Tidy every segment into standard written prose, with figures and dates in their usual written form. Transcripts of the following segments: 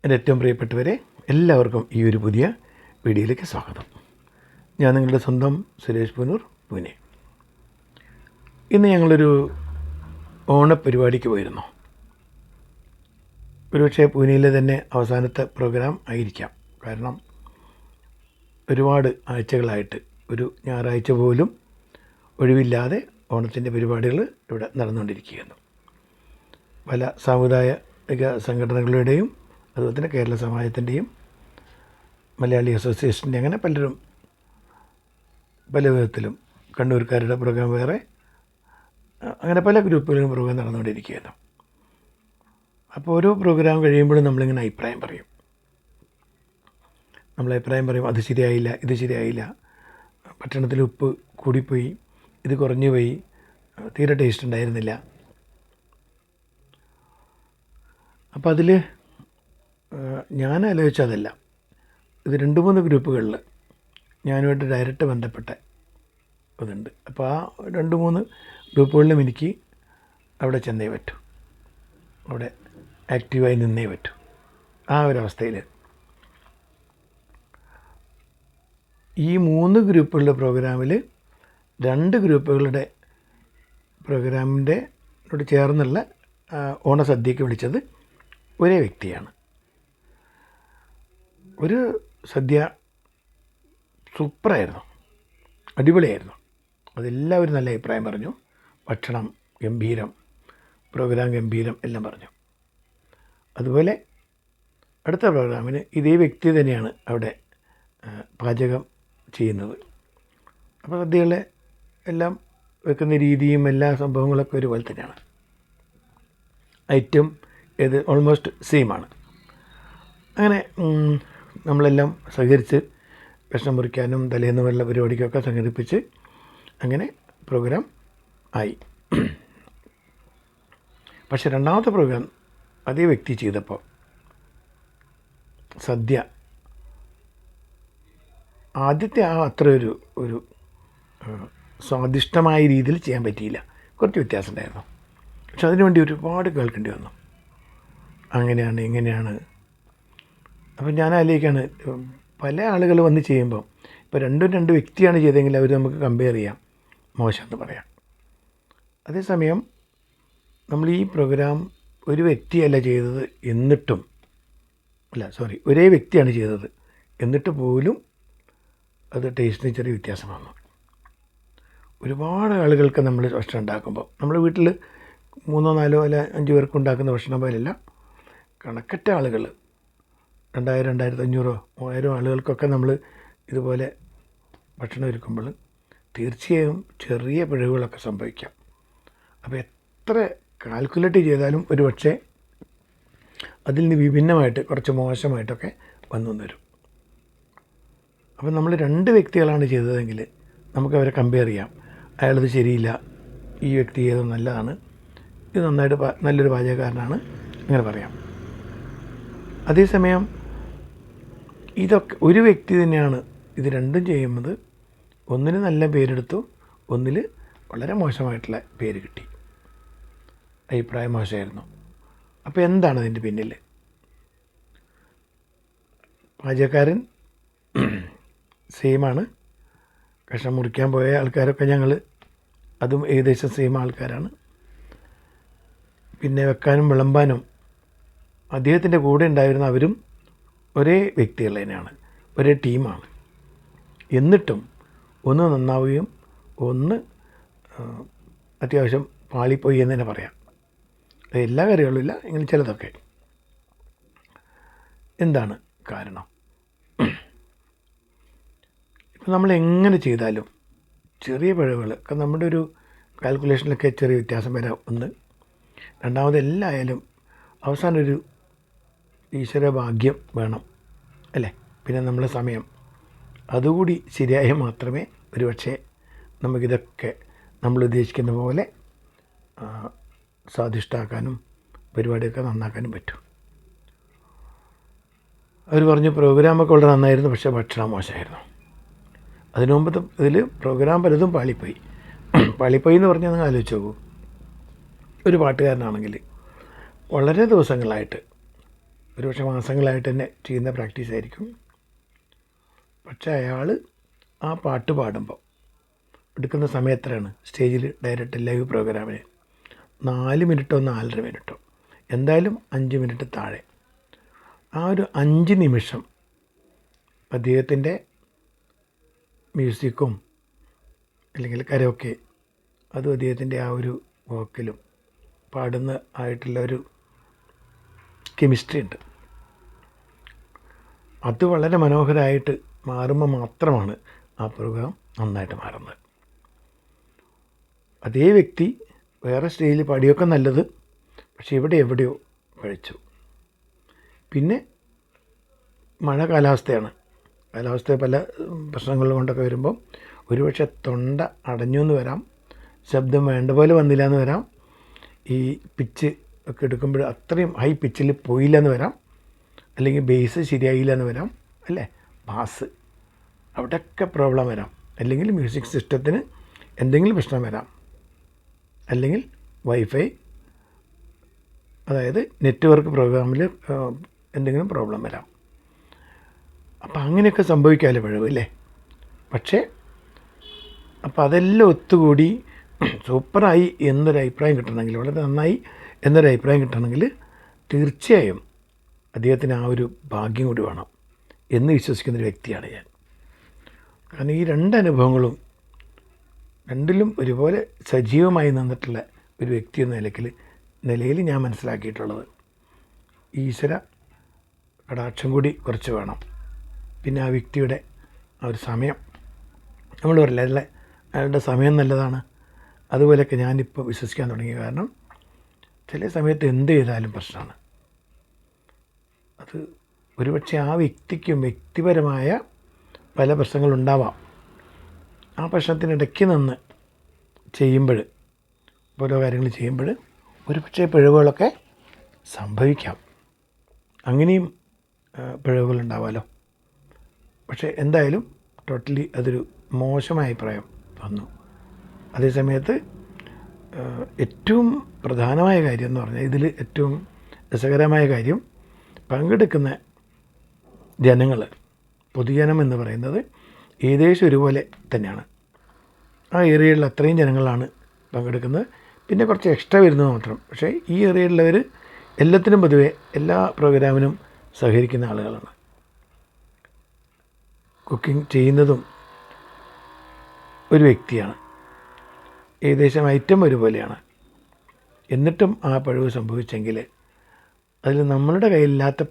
എൻ്റെ ഏറ്റവും പ്രിയപ്പെട്ടവരെ, എല്ലാവർക്കും ഈ ഒരു പുതിയ വീഡിയോയിലേക്ക് സ്വാഗതം. ഞാൻ നിങ്ങളുടെ സ്വന്തം സുരേഷ് പൂനൂർ, പൂനെ. ഇന്ന് ഞങ്ങളൊരു ഓണപ്പരിപാടിക്ക് പോയിരുന്നു. ഒരുപക്ഷെ പൂനെയിലെ തന്നെ അവസാനത്തെ പ്രോഗ്രാം ആയിരിക്കാം. കാരണം ഒരുപാട് ആഴ്ചകളായിട്ട് ഒരു ഞായറാഴ്ച പോലും ഒഴിവില്ലാതെ ഓണത്തിൻ്റെ പരിപാടികൾ ഇവിടെ നടന്നുകൊണ്ടിരിക്കുകയാണ്. പല സാമുദായിക സംഘടനകളുടെയും അതുപോലെ തന്നെ കേരള സമാജത്തിൻ്റെയും മലയാളി അസോസിയേഷൻ്റെ അങ്ങനെ പലരും പല വിധത്തിലും, കണ്ണൂർക്കാരുടെ പ്രോഗ്രാം വേറെ, അങ്ങനെ പല ഗ്രൂപ്പുകളിലും പ്രോഗ്രാം നടന്നുകൊണ്ടിരിക്കുകയാണ്. അപ്പോൾ ഓരോ പ്രോഗ്രാം കഴിയുമ്പോഴും നമ്മളിങ്ങനെ അഭിപ്രായം പറയും. അത് ശരിയായില്ല, ഇത് ശരിയായില്ല, ഭക്ഷണത്തിൽ ഉപ്പ് കൂടിപ്പോയി, ഇത് കുറഞ്ഞു പോയി, തീരെ ടേസ്റ്റ് ഉണ്ടായിരുന്നില്ല. അപ്പോൾ അതിൽ ഞാൻ ആലോചിച്ചതല്ല, ഇത് 2-3 ഗ്രൂപ്പുകളിൽ ഞാനുമായിട്ട് ഡയറക്റ്റ് ബന്ധപ്പെട്ട ഇതുണ്ട്. അപ്പോൾ ആ 2-3 ഗ്രൂപ്പുകളിലും എനിക്ക് അവിടെ ചെന്നേ പറ്റൂ, അവിടെ ആക്റ്റീവായി നിന്നേ പറ്റൂ. ആ ഒരവസ്ഥയിൽ ഈ 3 ഗ്രൂപ്പുകളുടെ പ്രോഗ്രാമിൽ 2 ഗ്രൂപ്പുകളുടെ പ്രോഗ്രാമിൻ്റെ ചേർന്നുള്ള ഓണസദ്യക്ക് വിളിച്ചത് ഒരേ വ്യക്തിയാണ്. ഒരു സദ്യ സൂപ്പറായിരുന്നു, അടിപൊളിയായിരുന്നു. അതെല്ലാവരും നല്ല അഭിപ്രായം പറഞ്ഞു. ഭക്ഷണം ഗംഭീരം, പ്രോഗ്രാം ഗംഭീരം എല്ലാം പറഞ്ഞു. അതുപോലെ അടുത്ത പ്രോഗ്രാമിന് ഇതേ വ്യക്തി തന്നെയാണ് അവിടെ പാചകം ചെയ്യുന്നത്. അപ്പോൾ സദ്യകളെ എല്ലാം വെക്കുന്ന രീതിയും എല്ലാ സംഭവങ്ങളൊക്കെ ഒരുപോലെ തന്നെയാണ്. ഐറ്റം ഇത് ഓൾമോസ്റ്റ് സെയിമാണ്. അങ്ങനെ നമ്മളെല്ലാം സഹകരിച്ച് ഭക്ഷണം മുറിക്കാനും തലേന്ന് വല്ല പരിപാടിക്കൊക്കെ സംഘടിപ്പിച്ച് അങ്ങനെ പ്രോഗ്രാം ആയി. പക്ഷെ രണ്ടാമത്തെ പ്രോഗ്രാം അതേ വ്യക്തി ചെയ്തപ്പോൾ സദ്യ ആദ്യത്തെ അത്ര ഒരു സ്വാദിഷ്ടമായ രീതിയിൽ ചെയ്യാൻ പറ്റിയില്ല. കുറച്ച് വ്യത്യാസം ഉണ്ടായിരുന്നു. പക്ഷെ അതിനുവേണ്ടി ഒരുപാട് കേൾക്കേണ്ടി വന്നു. അങ്ങനെയാണ് ഇങ്ങനെയാണ്. അപ്പം ഞാൻ ആലോചിക്കുകയാണ്, പല ആളുകൾ വന്ന് ചെയ്യുമ്പോൾ ഇപ്പോൾ രണ്ട് വ്യക്തിയാണ് ചെയ്തതെങ്കിൽ അവർ നമുക്ക് കമ്പയർ ചെയ്യാം, മോശമെന്ന് പറയാം. അതേസമയം നമ്മൾ ഈ പ്രോഗ്രാം ഒരു വ്യക്തിയല്ല ചെയ്തത് എന്നിട്ടും, ഒരേ വ്യക്തിയാണ് ചെയ്തത് എന്നിട്ട് പോലും അത് ടേസ്റ്റിന് ചെറിയ വ്യത്യാസം വന്നു. ഒരുപാട് ആളുകൾക്ക് നമ്മൾ ഭക്ഷണം ഉണ്ടാക്കുമ്പോൾ, നമ്മൾ വീട്ടിൽ 3-4 അല്ല 5 പേർക്ക് ഉണ്ടാക്കുന്ന ഭക്ഷണം പോലെയല്ല, കണക്കറ്റ ആളുകൾ 2000, 2500, 3000 ആളുകൾക്കൊക്കെ നമ്മൾ ഇതുപോലെ ഭക്ഷണം ഒരുക്കുമ്പോൾ തീർച്ചയായും ചെറിയ പിഴവുകളൊക്കെ സംഭവിക്കാം. അപ്പോൾ എത്ര കാൽക്കുലേറ്റ് ചെയ്താലും ഒരു പക്ഷേ അതിൽ നിന്ന് വിഭിന്നമായിട്ട് കുറച്ച് മോശമായിട്ടൊക്കെ വന്നു വരും. അപ്പോൾ നമ്മൾ 2 വ്യക്തികളാണ് ചെയ്തതെങ്കിൽ നമുക്ക് അവരെ കമ്പയർ ചെയ്യാം. അയാളത് ശരിയില്ല, ഈ വ്യക്തി ചെയ്തത് നല്ലതാണ്, ഇത് നന്നായിട്ട് നല്ലൊരു പാചകക്കാരനാണ്, അങ്ങനെ പറയാം. അതേസമയം ഇതൊക്കെ ഒരു വ്യക്തി തന്നെയാണ് ഇത് രണ്ടും ചെയ്യുന്നത്. ഒന്നിന് നല്ല പേരെടുത്തു, ഒന്നിൽ വളരെ മോശമായിട്ടുള്ള പേര് കിട്ടി, അഭിപ്രായം മോശമായിരുന്നു. അപ്പോൾ എന്താണ് അതിൻ്റെ പിന്നിൽ? പാചകക്കാരൻ സെയിമാണ്, കഷ്ണം മുറിക്കാൻ പോയ ആൾക്കാരൊക്കെ ഞങ്ങൾ അതും ഏകദേശം സെയിം ആൾക്കാരാണ്. പിന്നെ വെക്കാനും വിളമ്പാനും അദ്ദേഹത്തിൻ്റെ കൂടെ ഉണ്ടായിരുന്ന അവരും ഒരേ വ്യക്തികൾ തന്നെയാണ്, ഒരേ ടീമാണ്. എന്നിട്ടും ഒന്ന് നന്നാവുകയും ഒന്ന് അത്യാവശ്യം പാളിപ്പോയി എന്ന് തന്നെ പറയാം. എല്ലാ കാര്യങ്ങളും ഇല്ല, ഇങ്ങനെ ചിലതൊക്കെ. എന്താണ് കാരണം? ഇപ്പം നമ്മൾ എങ്ങനെ ചെയ്താലും ചെറിയ പിഴവുകൾ, നമ്മുടെ ഒരു കാൽക്കുലേഷനിലൊക്കെ ചെറിയ വ്യത്യാസം വരാം. ഒന്ന്, രണ്ടാമത് എല്ലായാലും അവസാനം ഒരു ഈശ്വര ഭാഗ്യം വേണം, അല്ലേ? പിന്നെ നമ്മളെ സമയം അതുകൂടി ശരിയായാൽ മാത്രമേ ഒരുപക്ഷെ നമുക്കിതൊക്കെ നമ്മൾ ഉദ്ദേശിക്കുന്ന പോലെ സ്വാദിഷ്ടമാക്കാനും പരിപാടിയൊക്കെ നന്നാക്കാനും പറ്റും. അവർ പറഞ്ഞു പ്രോഗ്രാമൊക്കെ വളരെ നന്നായിരുന്നു, പക്ഷേ ഭക്ഷണം മോശമായിരുന്നു. അതിനു മുമ്പത്തെ ഇതിൽ പ്രോഗ്രാം പലതും പാളിപ്പോയി എന്ന് പറഞ്ഞാൽ നിങ്ങൾ ആലോചിച്ച് നോക്കൂ. ഒരു പാട്ടുകാരനാണെങ്കിൽ വളരെ ദിവസങ്ങളായിട്ട് ഒരുപക്ഷെ മാസങ്ങളായിട്ട് തന്നെ ചെയ്യുന്ന പ്രാക്ടീസ് ആയിരിക്കും. പക്ഷേ അയാൾ ആ പാട്ട് പാടുമ്പോൾ എടുക്കുന്ന സമയം എത്രയാണ്? സ്റ്റേജിൽ ഡയറക്റ്റ് ലൈവ് പ്രോഗ്രാമിന് 4 മിനിറ്റോ 4.5 മിനിറ്റോ, എന്തായാലും 5 മിനിറ്റ് താഴെ. ആ ഒരു 5 നിമിഷം അദ്ദേഹത്തിൻ്റെ മ്യൂസിക്കും അല്ലെങ്കിൽ കരോക്കെ, അതും അദ്ദേഹത്തിൻ്റെ ആ ഒരു വോക്കലും പാടുന്ന ആയിട്ടുള്ള ഒരു കെമിസ്ട്രി ഉണ്ട്. അത് വളരെ മനോഹരമായിട്ട് മാറുമ്പോൾ മാത്രമാണ് ആ പ്രോഗ്രാം നന്നായിട്ട് മാറുന്നത്. അതേ വ്യക്തി വേറെ സ്റ്റേജിൽ പാടിയൊക്കെ നല്ലത്, പക്ഷേ ഇവിടെ എവിടെയോ പഴിച്ചു. പിന്നെ മഴ കാലാവസ്ഥയാണ്. കാലാവസ്ഥ പല പ്രശ്നങ്ങൾ കൊണ്ടൊക്കെ വരുമ്പോൾ ഒരുപക്ഷെ തൊണ്ട അടഞ്ഞു എന്ന് വരാം, ശബ്ദം വേണ്ട പോലെ വന്നില്ല എന്ന് വരാം, ഈ പിച്ച് ഒക്കെ എടുക്കുമ്പോൾ അത്രയും ഹൈ പിച്ചിൽ പോയില്ല എന്ന് വരാം, അല്ലെങ്കിൽ ബേസ് ശരിയായില്ല എന്ന് വരാം, അല്ലേ, ബാസ്, അവിടെയൊക്കെ പ്രോബ്ലം വരാം, അല്ലെങ്കിൽ മ്യൂസിക് സിസ്റ്റത്തിന് എന്തെങ്കിലും പ്രശ്നം വരാം, അല്ലെങ്കിൽ വൈഫൈ, അതായത് നെറ്റ്വർക്ക് പ്രോഗ്രാമിൽ എന്തെങ്കിലും പ്രോബ്ലം വരാം. അപ്പം അങ്ങനെയൊക്കെ സംഭവിക്കാമല്ലോ പിഴവ്, അല്ലേ? പക്ഷേ അപ്പം അതെല്ലാം ഒത്തുകൂടി സൂപ്പറായി എന്നൊരു അഭിപ്രായം കിട്ടണമെങ്കിൽ, വളരെ നന്നായി എന്നൊരു അഭിപ്രായം കിട്ടണമെങ്കിൽ തീർച്ചയായും അദ്ദേഹത്തിന് ആ ഒരു ഭാഗ്യം കൂടി വേണം എന്ന് വിശ്വസിക്കുന്നൊരു വ്യക്തിയാണ് ഞാൻ. കാരണം ഈ 2 അനുഭവങ്ങളും രണ്ടിലും ഒരുപോലെ സജീവമായി നിന്നിട്ടുള്ള ഒരു വ്യക്തി എന്ന നിലയിൽ ഞാൻ മനസ്സിലാക്കിയിട്ടുള്ളത്, ഈശ്വര കടാക്ഷം കൂടി കുറച്ച് വേണം. പിന്നെ ആ വ്യക്തിയുടെ ആ ഒരു സമയം, നമ്മൾ പറയില്ല അയാളുടെ സമയം നല്ലതാണ്, അതുപോലെയൊക്കെ ഞാനിപ്പോൾ വിശ്വസിക്കാൻ തുടങ്ങി. കാരണം ചില സമയത്ത് എന്ത് ചെയ്താലും പ്രശ്നമാണ്. അത് ഒരുപക്ഷെ ആ വ്യക്തിക്കും വ്യക്തിപരമായ പല പ്രശ്നങ്ങളുണ്ടാവാം. ആ പ്രശ്നത്തിനിടയ്ക്ക് നിന്ന് ചെയ്യുമ്പോൾ, ഓരോ കാര്യങ്ങൾ ചെയ്യുമ്പോൾ ഒരുപക്ഷെ പിഴവുകളൊക്കെ സംഭവിക്കാം. അങ്ങനെയും പിഴവുകളുണ്ടാവാമല്ലോ. പക്ഷേ എന്തായാലും ടോട്ടലി അതൊരു മോശമായ അഭിപ്രായം വന്നു. അതേസമയത്ത് ഏറ്റവും പ്രധാനമായ കാര്യം എന്ന് പറഞ്ഞാൽ, ഇതിൽ ഏറ്റവും രസകരമായ കാര്യം, പങ്കെടുക്കുന്ന ജനങ്ങൾ, പൊതുജനം എന്ന് പറയുന്നത് ഏകദേശം ഒരുപോലെ തന്നെയാണ്. ആ ഏരിയയിൽ അത്രയും ജനങ്ങളാണ് പങ്കെടുക്കുന്നത്. പിന്നെ കുറച്ച് എക്സ്ട്രാ വരുന്നത് മാത്രം. പക്ഷേ ഈ ഏരിയയിലുള്ളവർ എല്ലാത്തിനും പൊതുവെ എല്ലാ പ്രോഗ്രാമിനും സഹകരിക്കുന്ന ആളുകളാണ്. കുക്കിംഗ് ചെയ്യുന്നതും ഒരു വ്യക്തിയാണ്. ഏകദേശം ഐറ്റം ഒരുപോലെയാണ്. എന്നിട്ടും ആ പിഴവ് സംഭവിച്ചെങ്കിൽ അതിൽ നമ്മളുടെ കയ്യിലില്ലാത്ത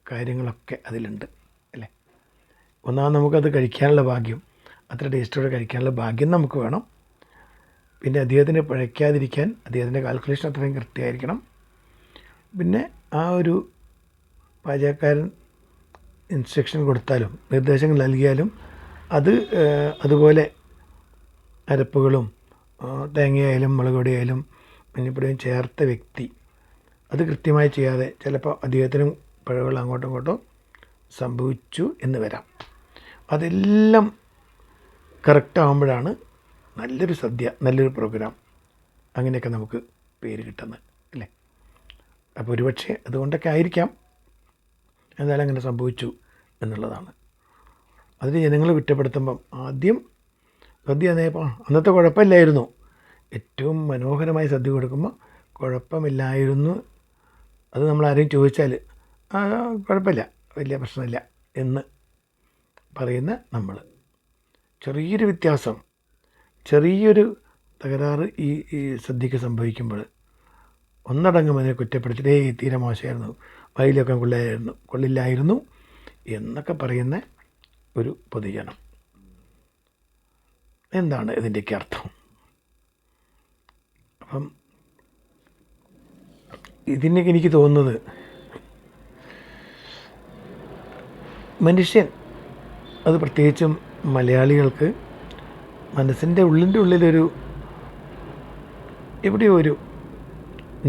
കാര്യങ്ങളൊക്കെ അതിലുണ്ട്, അല്ലേ? ഒന്നാമത് നമുക്കത് കഴിക്കാനുള്ള ഭാഗ്യം, അത്ര ടേസ്റ്റോടെ കഴിക്കാനുള്ള ഭാഗ്യം നമുക്ക് വേണം. പിന്നെ അദ്ദേഹത്തിന് പഴയ്ക്കാതിരിക്കാൻ അദ്ദേഹത്തിൻ്റെ കാൽക്കുലേഷൻ അത്രയും കൃത്യമായിരിക്കണം. പിന്നെ ആ ഒരു പാചകക്കാരൻ ഇൻസ്ട്രക്ഷൻ കൊടുത്താലും നിർദ്ദേശങ്ങൾ നൽകിയാലും അതുപോലെ അരപ്പുകളും തേങ്ങയായാലും മുളക് പൊടിയായാലും മഞ്ഞപ്പൊടിയും ചേർത്ത വ്യക്തി അത് കൃത്യമായി ചെയ്യാതെ ചിലപ്പോൾ അദ്ദേഹത്തിനും പിഴവുകൾ അങ്ങോട്ടും ഇങ്ങോട്ടും സംഭവിച്ചു എന്ന് വരാം. അതെല്ലാം കറക്റ്റാകുമ്പോഴാണ് നല്ലൊരു സദ്യ, നല്ലൊരു പ്രോഗ്രാം, അങ്ങനെയൊക്കെ നമുക്ക് പേര് കിട്ടുന്നത്, അല്ലേ? അപ്പോൾ ഒരുപക്ഷെ അതുകൊണ്ടൊക്കെ ആയിരിക്കാം എന്തായാലും അങ്ങനെ സംഭവിച്ചു എന്നുള്ളതാണ്. അതിന് ജനങ്ങൾ കുറ്റപ്പെടുത്തുമ്പം ആദ്യം സദ്യ അന്നത്തെ കുഴപ്പമില്ലായിരുന്നു, ഏറ്റവും മനോഹരമായി സദ്യ കൊടുക്കുമ്പോൾ കുഴപ്പമില്ലായിരുന്നു, അത് നമ്മളാരെയും ചോദിച്ചാൽ കുഴപ്പമില്ല, വലിയ പ്രശ്നമില്ല എന്ന് പറയുന്ന നമ്മൾ, ചെറിയൊരു വ്യത്യാസം, ചെറിയൊരു തകരാറ് ഈ സദ്യക്ക് സംഭവിക്കുമ്പോൾ ഒന്നടങ്കം അതിനെ കുറ്റപ്പെടുത്തിയിട്ട് തീരെ മോശമായിരുന്നു, വയലൊക്കെ കൊള്ളില്ലായിരുന്നു എന്നൊക്കെ പറയുന്ന ഒരു പൊതുജനം. എന്താണ് ഇതിൻ്റെയൊക്കെ അർത്ഥം? അപ്പം ഇതിനൊക്കെ എനിക്ക് തോന്നുന്നത്, മനുഷ്യൻ, അത് പ്രത്യേകിച്ചും മലയാളികൾക്ക് മനസ്സിൻ്റെ ഉള്ളിലൊരു എവിടെയോ ഒരു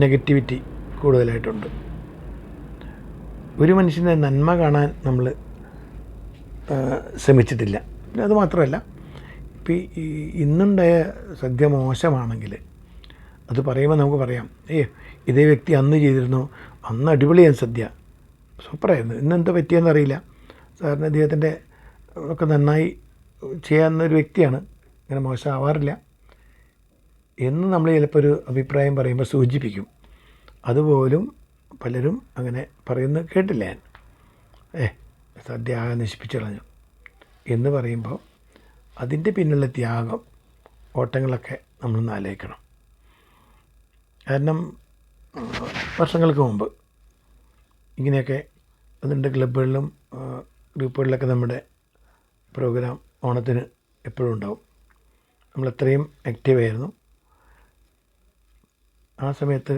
നെഗറ്റിവിറ്റി കൂടുതലായിട്ടുണ്ട്. ഒരു മനുഷ്യൻ്റെ നന്മ കാണാൻ നമ്മൾ ശ്രമിച്ചിട്ടില്ല. പിന്നെ അതുമാത്രമല്ല, ഇപ്പം ഇന്നുണ്ടായ സദ്യ മോശമാണെങ്കിൽ അത് പറയുമ്പോൾ നമുക്ക് പറയാം, ഇതേ വ്യക്തി അന്ന് ചെയ്തിരുന്നു, അന്ന് അടിപൊളിയാണ് സദ്യ സൂപ്പറായിരുന്നു. ഇന്നെന്താ പറ്റിയെന്നറിയില്ല. സാറിന് അദ്ദേഹത്തിൻ്റെ ഒക്കെ നന്നായി ചെയ്യാവുന്നൊരു വ്യക്തിയാണ്, ഇങ്ങനെ മോശമാവാറില്ല എന്ന് നമ്മൾ ചിലപ്പോൾ ഒരു അഭിപ്രായം പറയുമ്പോൾ സൂചിപ്പിക്കും. അതുപോലും പലരും അങ്ങനെ പറയുന്നത് കേട്ടില്ല ഞാൻ. സദ്യ ആകെ നശിപ്പിച്ചു കളഞ്ഞു എന്ന് പറയുമ്പോൾ അതിൻ്റെ പിന്നിലുള്ള ത്യാഗം, ഓട്ടങ്ങളൊക്കെ നമ്മളൊന്ന് ആലോചിക്കണം. കാരണം വർഷങ്ങൾക്ക് മുമ്പ് ഇങ്ങനെയൊക്കെ അതുണ്ട്, ക്ലബ്ബുകളിലും ഗ്രൂപ്പുകളിലൊക്കെ നമ്മുടെ പ്രോഗ്രാം ഓണത്തിന് എപ്പോഴും ഉണ്ടാവും. നമ്മളത്രയും ആക്റ്റീവായിരുന്നു. ആ സമയത്ത്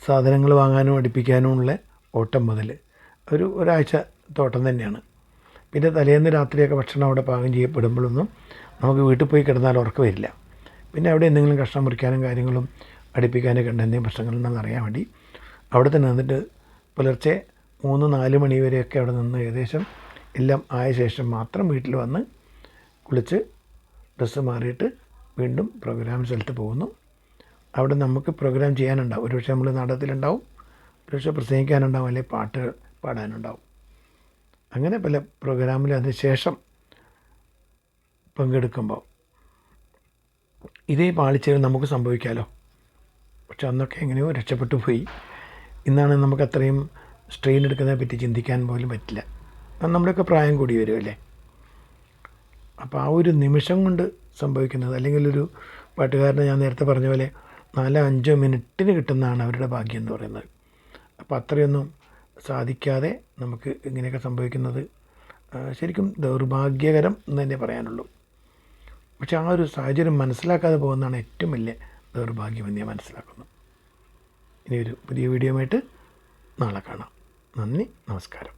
സാധനങ്ങൾ വാങ്ങാനും അടുപ്പിക്കാനുമുള്ള ഓട്ടം മുതൽ ഒരാഴ്ച തോട്ടം തന്നെയാണ്. പിന്നെ തലേന്ന് രാത്രിയൊക്കെ ഭക്ഷണം അവിടെ പാകം ചെയ്യപ്പെടുമ്പോഴൊന്നും നമുക്ക് വീട്ടിൽ പോയി കിടന്നാൽ ഉറക്കം വരില്ല. പിന്നെ അവിടെ എന്തെങ്കിലും കഷ്ണം മുറിക്കാനും കാര്യങ്ങളും അടുപ്പിക്കാനൊക്കെ ഉണ്ട്, എന്തെങ്കിലും പ്രശ്നങ്ങളുണ്ടെന്ന് അറിയാൻ വേണ്ടി അവിടെ തന്നെ നിന്നിട്ട് പുലർച്ചെ 3-4 മണി വരെയൊക്കെ അവിടെ നിന്ന് ഏകദേശം എല്ലാം ആയ ശേഷം മാത്രം വീട്ടിൽ വന്ന് കുളിച്ച് ഡ്രസ്സ് മാറിയിട്ട് വീണ്ടും പ്രോഗ്രാം സ്ഥലത്ത് പോകുന്നു. അവിടെ നമുക്ക് പ്രോഗ്രാം ചെയ്യാനുണ്ടാവും. ഒരുപക്ഷെ നമ്മൾ നാടകത്തിലുണ്ടാവും, ഒരുപക്ഷെ പ്രസംഗിക്കാനുണ്ടാവും, അല്ലെങ്കിൽ പാട്ട് പാടാനുണ്ടാവും. അങ്ങനെ പല പ്രോഗ്രാമിൽ അതിന് ശേഷം പങ്കെടുക്കുമ്പോൾ ഇതേ പാളിച്ചകൾ നമുക്ക് സംഭവിക്കാമല്ലോ. പക്ഷെ അന്നൊക്കെ എങ്ങനെയോ രക്ഷപ്പെട്ടു പോയി. ഇന്നാണ് നമുക്ക് അത്രയും സ്ട്രെയിൻ എടുക്കുന്നതിനെ പറ്റി ചിന്തിക്കാൻ പോലും പറ്റില്ല. നമ്മുടെയൊക്കെ പ്രായം കൂടി വരുമല്ലേ. അപ്പോൾ ആ ഒരു നിമിഷം കൊണ്ട് സംഭവിക്കുന്നത്, അല്ലെങ്കിൽ ഒരു പാട്ടുകാരനെ ഞാൻ നേരത്തെ പറഞ്ഞ പോലെ 4-5 മിനിറ്റിന് കിട്ടുന്നതാണ് അവരുടെ ഭാഗ്യം എന്ന് പറയുന്നത്. അപ്പോൾ അത്രയൊന്നും സാധിക്കാതെ നമുക്ക് ഇങ്ങനെയൊക്കെ സംഭവിക്കുന്നത് ശരിക്കും ദൗർഭാഗ്യകരം എന്ന് തന്നെ പറയാനുള്ളൂ. പക്ഷെ ആ ഒരു സാഹചര്യം മനസ്സിലാക്കാതെ പോകുന്നതാണ് ഏറ്റവും വലിയ ദൗർഭാഗ്യമെന്ന് ഞാൻ മനസ്സിലാക്കുന്നു. ഇനി ഒരു പുതിയ വീഡിയോയുമായിട്ട് നാളെ കാണാം. നന്ദി, നമസ്കാരം.